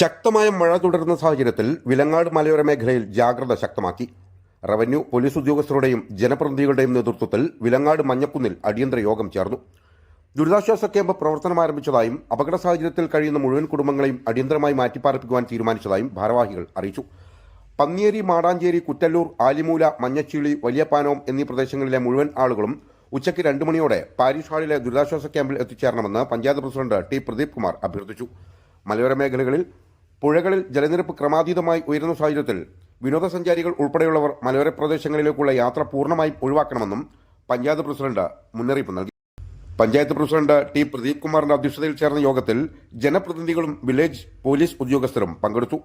ശക്തമായ മഴ തുടരുന്ന സാഹചര്യത്തിൽ വിലങ്ങാട് മലയോര മേഖലയിൽ ജാഗ്രത ശക്തമാക്കി. റവന്യൂ, പോലീസ് ഉദ്യോഗസ്ഥരുടെയും ജനപ്രതിനിധികളുടെയും നേതൃത്വത്തിൽ വിലങ്ങാട് മഞ്ഞക്കുന്നിൽ അടിയന്തര യോഗം ചേർന്നു. ദുരിതാശ്വാസ ക്യാമ്പ് പ്രവർത്തനം ആരംഭിച്ചതായും അപകട സാഹചര്യത്തിൽ കഴിയുന്ന മുഴുവൻ കുടുംബങ്ങളെയും അടിയന്തരമായി മാറ്റിപ്പാർപ്പിക്കുവാൻ തീരുമാനിച്ചതായും ഭാരവാഹികൾ അറിയിച്ചു. പന്നിയേരി, മാടാഞ്ചേരി, കുറ്റല്ലൂർ, ആലിമൂല, മഞ്ഞച്ചീളി, വലിയപാനോം എന്നീ പ്രദേശങ്ങളിലെ മുഴുവൻ ആളുകളും ഉച്ചയ്ക്ക് 2 മണിയോടെ പാരിഷ് ഹാളിലെ ദുരിതാശ്വാസ ക്യാമ്പിൽ എത്തിച്ചേരണമെന്ന് പഞ്ചായത്ത് പ്രസിഡന്റ് ടി പ്രദീപ് കുമാർ അഭ്യർത്ഥിച്ചു. മലയോര മേഖലകളിൽ പുഴകളിൽ ജലനിരപ്പ് ക്രമാതീതമായി ഉയരുന്ന സാഹചര്യത്തിൽ വിനോദസഞ്ചാരികൾ ഉൾപ്പെടെയുള്ളവർ മലയോര പ്രദേശങ്ങളിലേക്കുള്ള യാത്ര പൂർണ്ണമായും ഒഴിവാക്കണമെന്നും പഞ്ചായത്ത് പ്രസിഡന്റ് മുന്നറിയിപ്പ് നൽകി. പഞ്ചായത്ത് പ്രസിഡന്റ് ടി പ്രദീപ് കുമാറിന്റെ അധ്യക്ഷതയിൽ ചേർന്ന യോഗത്തിൽ ജനപ്രതിനിധികളും വില്ലേജ് പോലീസ് ഉദ്യോഗസ്ഥരും പങ്കെടുത്തു.